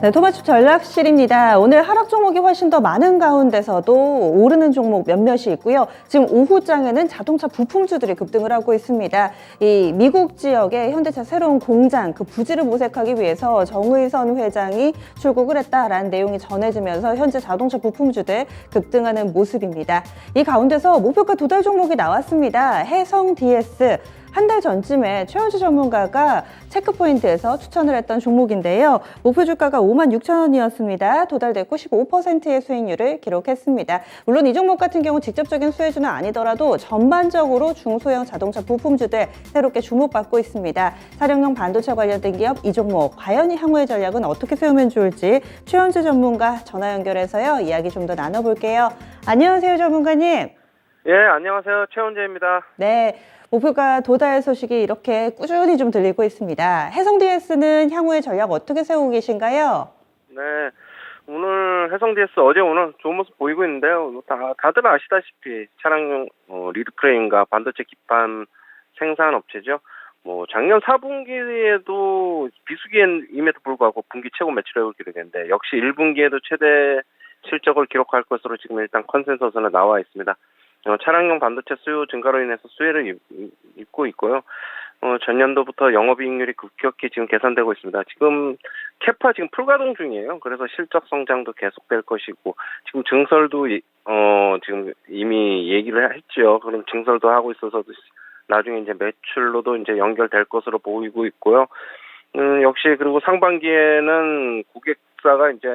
네, 토마츠 전략실입니다. 오늘 하락 종목이 훨씬 더 많은 가운데서도 오르는 종목 몇몇이 있고요. 지금 오후장에는 자동차 부품주들이 급등을 하고 있습니다. 이 미국 지역의 현대차 새로운 공장, 그 부지를 모색하기 위해서 정의선 회장이 출국을 했다라는 내용이 전해지면서 현재 자동차 부품주들 급등하는 모습입니다. 이 가운데서 목표가 도달 종목이 나왔습니다. 해성 DS. 한 달 전쯤에 최현주 전문가가 체크포인트에서 추천을 했던 종목인데요. 목표 주가가 56,000원이었습니다. 도달됐고 15%의 수익률을 기록했습니다. 물론 이 종목 같은 경우 직접적인 수혜주는 아니더라도 전반적으로 중소형 자동차 부품주들 새롭게 주목받고 있습니다. 사령용 반도체 관련된 기업 이 종목 과연 이 향후의 전략은 어떻게 세우면 좋을지 최현주 전문가 전화 연결해서요. 이야기 좀 더 나눠볼게요. 안녕하세요, 전문가님. 예, 안녕하세요. 최원재입니다. 네. 목표가 도달 소식이 이렇게 꾸준히 좀 들리고 있습니다. 해성 DS는 향후의 전략 어떻게 세우고 계신가요? 네, 오늘 해성 DS 어제 오늘 좋은 모습 보이고 있는데요. 다들 아시다시피 차량용 리드크레인과 반도체 기판 생산 업체죠. 작년 4분기에도 비수기임에도 불구하고 분기 최고 매출액을 기록했는데 역시 1분기에도 최대 실적을 기록할 것으로 지금 일단 컨센서스는 나와 있습니다. 차량용 반도체 수요 증가로 인해서 수혜를 입고 있고요. 전년도부터 영업이익률이 급격히 지금 개선되고 있습니다. 지금 캐파 지금 풀가동 중이에요. 그래서 실적 성장도 계속될 것이고 지금 증설도 지금 이미 얘기를 했죠. 그럼 증설도 하고 있어서 나중에 이제 매출로도 이제 연결될 것으로 보이고 있고요. 역시 그리고 상반기에는 고객사가 이제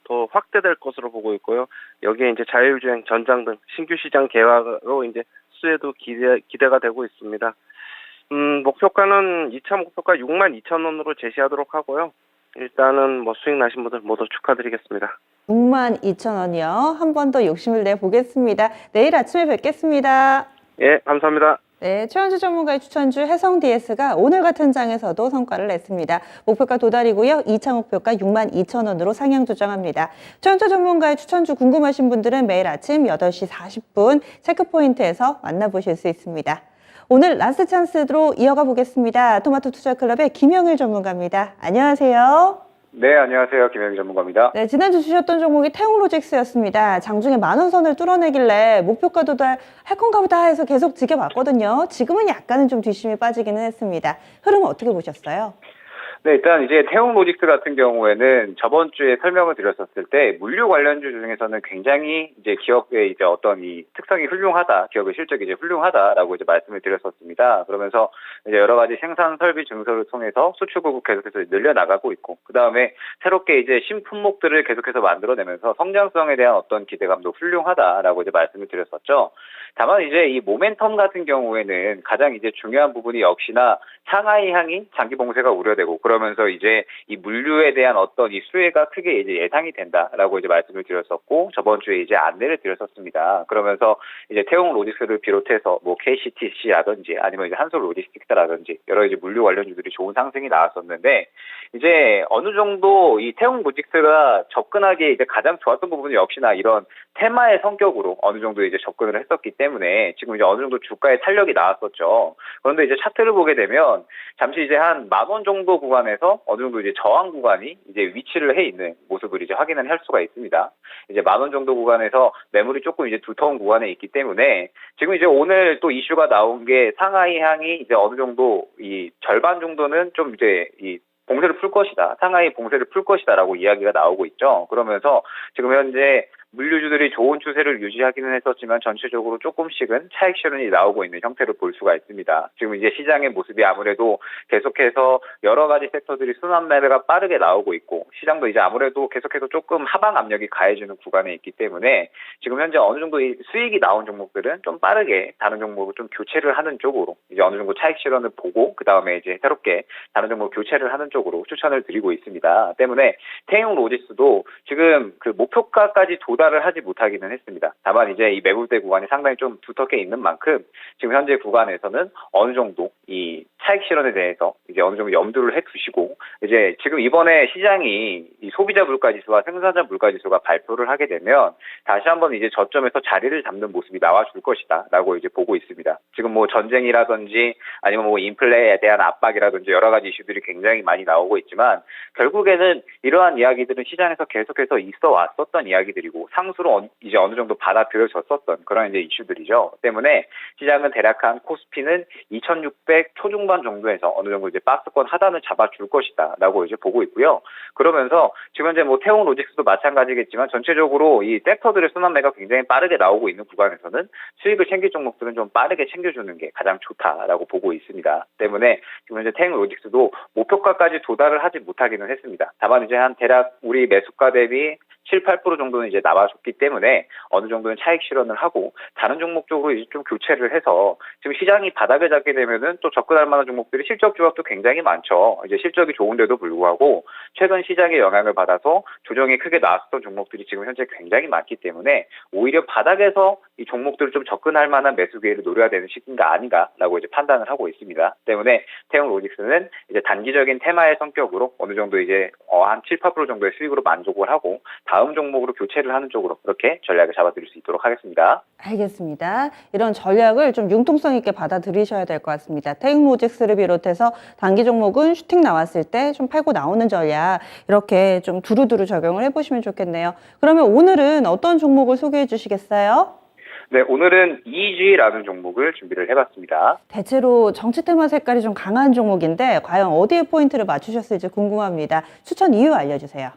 더 확대될 것으로 보고 있고요. 여기에 이제 자율주행, 전장 등 신규 시장 개화로 이제 수혜도 기대가 되고 있습니다. 목표가는 2차 목표가 62,000원으로 제시하도록 하고요. 일단은 수익 나신 분들 모두 축하드리겠습니다. 62,000원이요. 한 번 더 욕심을 내보겠습니다. 내일 아침에 뵙겠습니다. 예, 감사합니다. 네, 최현주 전문가의 추천주 해성 DS가 오늘 같은 장에서도 성과를 냈습니다. 목표가 도달이고요. 2차 목표가 62,000원으로 상향 조정합니다. 최현주 전문가의 추천주 궁금하신 분들은 매일 아침 8시 40분 체크포인트에서 만나보실 수 있습니다. 오늘 라스트 찬스로 이어가 보겠습니다. 토마토 투자클럽의 김영일 전문가입니다. 안녕하세요. 네, 안녕하세요. 김영희 전문가입니다. 네, 지난주 주셨던 종목이 태웅로직스였습니다. 장중에 10,000원 선을 뚫어내길래 목표가 도달할 건가 보다 해서 계속 지켜봤거든요. 지금은 약간은 좀 뒷심이 빠지기는 했습니다. 흐름은 어떻게 보셨어요? 네, 일단 이제 태웅로직스 같은 경우에는 저번 주에 설명을 드렸었을 때 물류 관련주 중에서는 굉장히 이제 기업의 이제 어떤 이 특성이 훌륭하다, 기업의 실적이 이제 훌륭하다라고 이제 말씀을 드렸었습니다. 그러면서 이제 여러 가지 생산 설비 증설을 통해서 수출 구국 계속해서 늘려나가고 있고, 그 다음에 새롭게 이제 신품목들을 계속해서 만들어내면서 성장성에 대한 어떤 기대감도 훌륭하다라고 이제 말씀을 드렸었죠. 다만 이제 이 모멘텀 같은 경우에는 가장 이제 중요한 부분이 역시나 상하이 향이 장기 봉쇄가 우려되고 그러면서 이제 이 물류에 대한 어떤 이 수혜가 크게 이제 예상이 된다라고 이제 말씀을 드렸었고 저번 주에 이제 안내를 드렸었습니다. 그러면서 이제 태용 로지스를 비롯해서 KCTC라든지 아니면 이제 한솔 로지스틱스라든지 여러 이제 물류 관련주들이 좋은 상승이 나왔었는데 이제 어느 정도 이 태용 로지스가 접근하기에 이제 가장 좋았던 부분은 역시나 이런 테마의 성격으로 어느 정도 이제 접근을 했었기 때문에 지금 이제 어느 정도 주가에 탄력이 나왔었죠. 그런데 이제 차트를 보게 되면 잠시 이제 한 10,000원 정도 구간에서 어느 정도 이제 저항 구간이 이제 위치를 해 있는 모습을 이제 확인을 할 수가 있습니다. 이제 10,000원 정도 구간에서 매물이 조금 이제 두터운 구간에 있기 때문에 지금 이제 오늘 또 이슈가 나온 게 상하이 향이 이제 어느 정도 이 절반 정도는 좀 이제 이 봉쇄를 풀 것이다. 상하이 봉쇄를 풀 것이다라고 이야기가 나오고 있죠. 그러면서 지금 현재 물류주들이 좋은 추세를 유지하기는 했었지만 전체적으로 조금씩은 차익 실현이 나오고 있는 형태를 볼 수가 있습니다. 지금 이제 시장의 모습이 아무래도 계속해서 여러 가지 섹터들이 순환 매매가 빠르게 나오고 있고 시장도 이제 아무래도 계속해서 조금 하방 압력이 가해지는 구간에 있기 때문에 지금 현재 어느 정도 수익이 나온 종목들은 좀 빠르게 다른 종목을 좀 교체를 하는 쪽으로 이제 어느 정도 차익 실현을 보고 그 다음에 이제 새롭게 다른 종목 교체를 하는 쪽으로 추천을 드리고 있습니다. 때문에 태용 로지스도 지금 그 목표가까지 도달을 하지 못하기는 했습니다. 다만 이제 이 매물대 구간이 상당히 좀 두텁게 있는 만큼 지금 현재 구간에서는 어느 정도 이 차익 실현에 대해서 이제 어느 정도 염두를 해 두시고, 이제 지금 이번에 시장이 이 소비자 물가 지수와 생산자 물가 지수가 발표를 하게 되면 다시 한번 이제 저점에서 자리를 잡는 모습이 나와줄 것이다라고 이제 보고 있습니다. 지금 뭐 전쟁이라든지 아니면 뭐 인플레에 대한 압박이라든지 여러 가지 이슈들이 굉장히 많이 나오고 있지만, 결국에는 이러한 이야기들은 시장에서 계속해서 있어 왔었던 이야기들이고 상수로 이제 어느 정도 받아들여졌었던 그런 이제 이슈들이죠. 때문에 시장은 대략 한 코스피는 2,600 초중반 정도에서 어느 정도 이제 박스권 하단을 잡아줄 것이다라고 이제 보고 있고요. 그러면서 지금 현재 뭐 태웅 로직스도 마찬가지겠지만 전체적으로 이 섹터들의 순환매가 굉장히 빠르게 나오고 있는 구간에서는 수익을 챙길 종목들은 좀 빠르게 챙겨주는 게 가장 좋다라고 보고 있습니다. 때문에 지금 현재 태웅 로직스도 목표가까지 도달을 하지 못하기는 했습니다. 다만 이제 한 대략 우리 매수가 대비 7, 8% 정도는 이제 나와줬기 때문에 어느 정도는 차익 실현을 하고 다른 종목 쪽으로 이제 좀 교체를 해서 지금 시장이 바닥을 잡게 되면은 또 접근할 만한 종목들이 실적 조합도 굉장히 많죠. 이제 실적이 좋은데도 불구하고 최근 시장의 영향을 받아서 조정이 크게 나왔던 종목들이 지금 현재 굉장히 많기 때문에 오히려 바닥에서 이 종목들을 좀 접근할 만한 매수 기회를 노려야 되는 시기인가 아닌가라고 이제 판단을 하고 있습니다. 때문에 태웅 로직스는 이제 단기적인 테마의 성격으로 어느 정도 이제 한 7, 8% 정도의 수익으로 만족을 하고 다음 종목으로 교체를 하는 쪽으로 그렇게 전략을 잡아드릴 수 있도록 하겠습니다. 알겠습니다. 이런 전략을 좀 융통성 있게 받아들이셔야 될 것 같습니다. 태웅 로직스를 비롯해서 단기 종목은 슈팅 나왔을 때 좀 팔고 나오는 전략 이렇게 좀 두루두루 적용을 해보시면 좋겠네요. 그러면 오늘은 어떤 종목을 소개해 주시겠어요? 네, 오늘은 EG라는 종목을 준비를 해봤습니다. 대체로 정치 테마 색깔이 좀 강한 종목인데 과연 어디에 포인트를 맞추셨을지 궁금합니다. 추천 이유 알려주세요.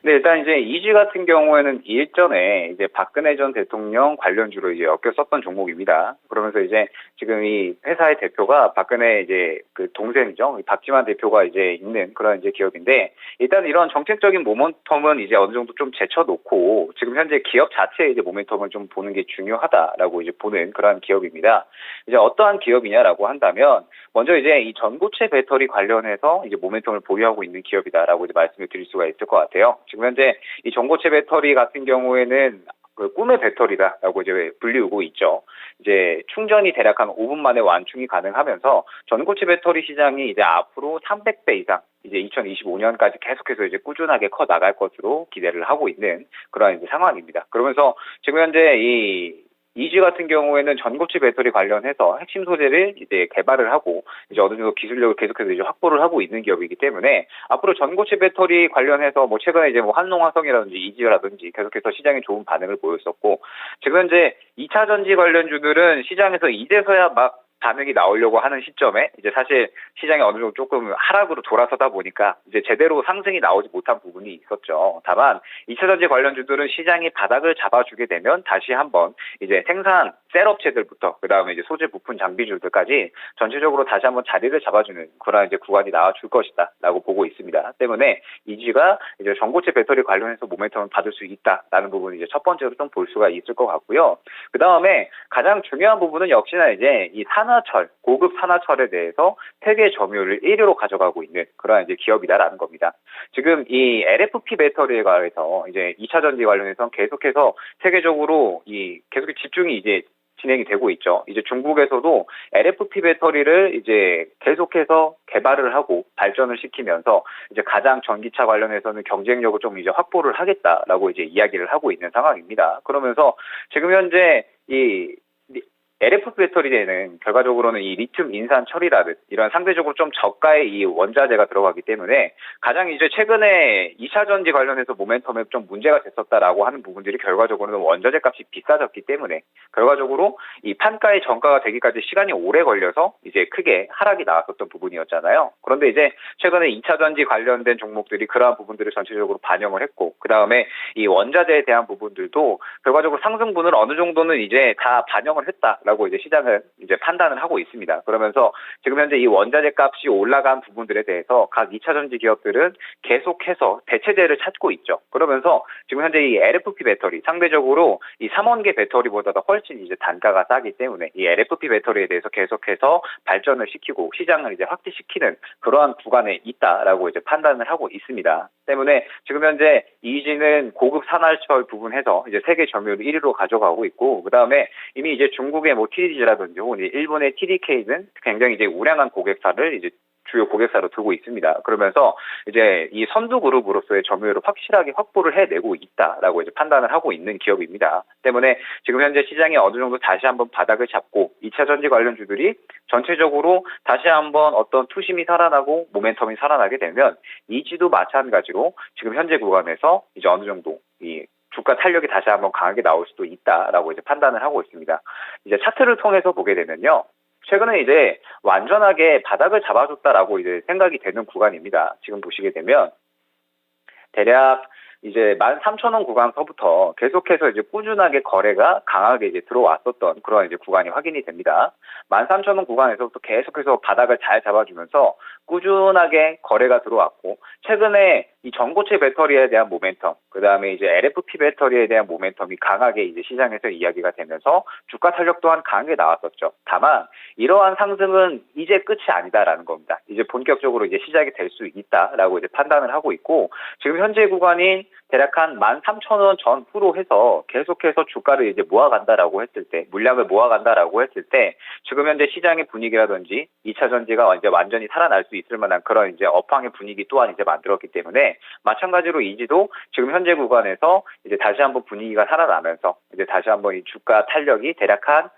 네, 일단 이제 EG 같은 경우에는 일전에 이제 박근혜 전 대통령 관련주로 이제 엮였었던 종목입니다. 그러면서 이제 지금 이 회사의 대표가 박근혜 이제 그 동생이죠. 박지만 대표가 이제 있는 그런 이제 기업인데, 일단 이런 정책적인 모멘텀은 이제 어느 정도 좀 제쳐놓고 지금 현재 기업 자체의 이제 모멘텀을 좀 보는 게 중요하다라고 이제 보는 그런 기업입니다. 이제 어떠한 기업이냐라고 한다면 먼저 이제 이 전고체 배터리 관련해서 이제 모멘텀을 보유하고 있는 기업이다라고 이제 말씀을 드릴 수가 있을 것 같아요. 지금 현재 이 전고체 배터리 같은 경우에는 그 꿈의 배터리다라고 이제 불리우고 있죠. 이제 충전이 대략 한 5분 만에 완충이 가능하면서 전고체 배터리 시장이 이제 앞으로 300배 이상 이제 2025년까지 계속해서 이제 꾸준하게 커 나갈 것으로 기대를 하고 있는 그런 이제 상황입니다. 그러면서 지금 현재 이 EG 같은 경우에는 전고체 배터리 관련해서 핵심 소재를 이제 개발을 하고 이제 어느 정도 기술력을 계속해서 이제 확보를 하고 있는 기업이기 때문에 앞으로 전고체 배터리 관련해서 뭐 최근에 이제 뭐 한농화성이라든지 EG라든지 계속해서 시장에 좋은 반응을 보였었고, 지금 현재 2차 전지 관련주들은 시장에서 이제서야 막 반응이 나오려고 하는 시점에 이제 사실 시장이 어느 정도 조금 하락으로 돌아서다 보니까 이제 제대로 상승이 나오지 못한 부분이 있었죠. 다만 2차 전지 관련주들은 시장이 바닥을 잡아주게 되면 다시 한번 이제 생산 셀업체들부터 그다음에 이제 소재 부품 장비주들까지 전체적으로 다시 한번 자리를 잡아주는 그런 이제 구간이 나와줄 것이다라고 보고 있습니다. 때문에 EG가 이제 전고체 배터리 관련해서 모멘텀을 받을 수 있다라는 부분이 이제 첫 번째로 좀 볼 수가 있을 것 같고요. 그 다음에 가장 중요한 부분은 역시나 이제 이 산화철, 고급 산화철에 대해서 세계 점유율을 1위로 가져가고 있는 그런 이제 기업이다라는 겁니다. 지금 이 LFP 배터리에 관해서 이제 2차 전지 관련해서 계속해서 세계적으로 이 계속 집중이 이제 진행이 되고 있죠. 이제 중국에서도 LFP 배터리를 이제 계속해서 개발을 하고 발전을 시키면서 이제 가장 전기차 관련해서는 경쟁력을 좀 이제 확보를 하겠다라고 이제 이야기를 하고 있는 상황입니다. 그러면서 지금 현재 이 LFP 배터리에는 결과적으로는 이 리튬 인산 처리라든 이런 상대적으로 좀 저가의 이 원자재가 들어가기 때문에 가장 이제 최근에 2차 전지 관련해서 모멘텀에 좀 문제가 됐었다라고 하는 부분들이 결과적으로는 원자재 값이 비싸졌기 때문에 결과적으로 이 판가의 정가가 되기까지 시간이 오래 걸려서 이제 크게 하락이 나왔었던 부분이었잖아요. 그런데 이제 최근에 2차 전지 관련된 종목들이 그러한 부분들을 전체적으로 반영을 했고, 그 다음에 이 원자재에 대한 부분들도 결과적으로 상승분을 어느 정도는 이제 다 반영을 했다라고 이제 시장은 이제 판단을 하고 있습니다. 그러면서 지금 현재 이 원자재 값이 올라간 부분들에 대해서 각 2차 전지 기업들은 계속해서 대체제를 찾고 있죠. 그러면서 지금 현재 이 LFP 배터리 상대적으로 이 3원계 배터리보다도 훨씬 이제 단가가 싸기 때문에 이 LFP 배터리에 대해서 계속해서 발전을 시키고 시장을 이제 확대시키는 그러한 구간에 있다라고 이제 판단을 하고 있습니다. 때문에 지금 현재 EG는 고급 산화철 부분에서 이제 세계 점유율 1위로 가져가고 있고, 그 다음에 이미 이제 중국의 중국의 뭐 TDG라든지 혹은 일본의 TDK는 굉장히 이제 우량한 고객사를 이제 주요 고객사로 두고 있습니다. 그러면서 이제 이 선두 그룹으로서의 점유율을 확실하게 확보를 해내고 있다라고 이제 판단을 하고 있는 기업입니다. 때문에 지금 현재 시장이 어느 정도 다시 한번 바닥을 잡고 2차 전지 관련주들이 전체적으로 다시 한번 어떤 투심이 살아나고 모멘텀이 살아나게 되면 이지도 마찬가지로 지금 현재 구간에서 이제 어느 정도 이 주가 탄력이 다시 한번 강하게 나올 수도 있다라고 이제 판단을 하고 있습니다. 이제 차트를 통해서 보게 되면요. 최근에 이제 완전하게 바닥을 잡아줬다라고 이제 생각이 되는 구간입니다. 지금 보시게 되면 대략 이제 13,000원 구간서부터 계속해서 이제 꾸준하게 거래가 강하게 이제 들어왔었던 그런 이제 구간이 확인이 됩니다. 13,000원 구간에서부터 계속해서 바닥을 잘 잡아주면서 꾸준하게 거래가 들어왔고, 최근에 이 전고체 배터리에 대한 모멘텀, 그 다음에 이제 LFP 배터리에 대한 모멘텀이 강하게 이제 시장에서 이야기가 되면서 주가 탄력 또한 강하게 나왔었죠. 다만 이러한 상승은 이제 끝이 아니다라는 겁니다. 이제 본격적으로 이제 시작이 될 수 있다라고 이제 판단을 하고 있고, 지금 현재 구간인 대략 한 13,000원 전후로 해서 계속해서 주가를 이제 모아간다라고 했을 때, 물량을 모아간다라고 했을 때, 지금 현재 시장의 분위기라든지 2차 전지가 이제 완전히 살아날 수 있을 만한 그런 이제 업황의 분위기 또한 이제 만들었기 때문에, 마찬가지로 이지도 지금 현재 구간에서 이제 다시 한번 분위기가 살아나면서 이제 다시 한번 이 주가 탄력이 대략 한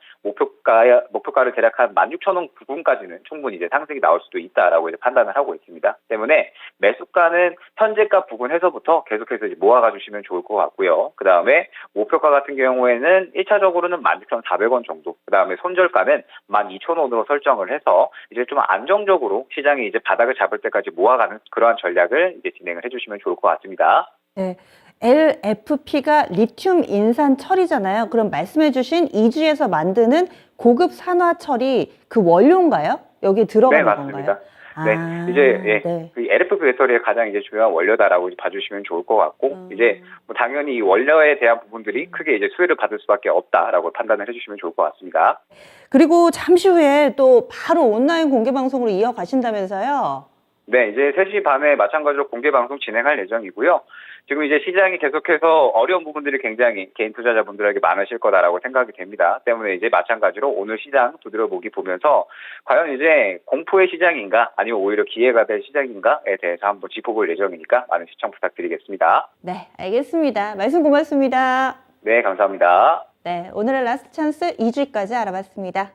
목표가를 대략 한 16,000원 부근까지는 충분히 이제 상승이 나올 수도 있다라고 이제 판단을 하고 있습니다. 때문에 매수가는 현재가 부근에서부터 계속해서 이제 모아가 주시면 좋을 것 같고요. 그 다음에 목표가 같은 경우에는 1차적으로는 16,400원 정도, 그 다음에 손절가는 12,000원으로 설정을 해서 이제 좀 안정적으로 시장이 이제 바닥을 잡을 때까지 모아가는 그러한 전략을 이제 진행을 해주시면 좋을 것 같습니다. 네. LFP가 리튬 인산 철이잖아요. 그럼 말씀해주신 이주에서 만드는 고급 산화 철이 그 원료인가요? 여기에 들어가는 네, 맞습니다. 건가요? 네, 아, 이제 네. 그 LFP 배터리의 가장 이제 중요한 원료다라고 이제 봐주시면 좋을 것 같고, 이제 뭐 당연히 이 원료에 대한 부분들이 크게 이제 수혜를 받을 수밖에 없다라고 판단을 해주시면 좋을 것 같습니다. 그리고 잠시 후에 또 바로 온라인 공개 방송으로 이어가신다면서요? 네, 이제 3시 반에 마찬가지로 공개 방송 진행할 예정이고요. 지금 이제 시장이 계속해서 어려운 부분들이 굉장히 개인 투자자분들에게 많으실 거다라고 생각이 됩니다. 때문에 이제 마찬가지로 오늘 시장 두드려보기 보면서 과연 이제 공포의 시장인가 아니면 오히려 기회가 될 시장인가에 대해서 한번 짚어볼 예정이니까 많은 시청 부탁드리겠습니다. 네, 알겠습니다. 말씀 고맙습니다. 네, 감사합니다. 네, 오늘의 라스트 찬스 2주까지 알아봤습니다.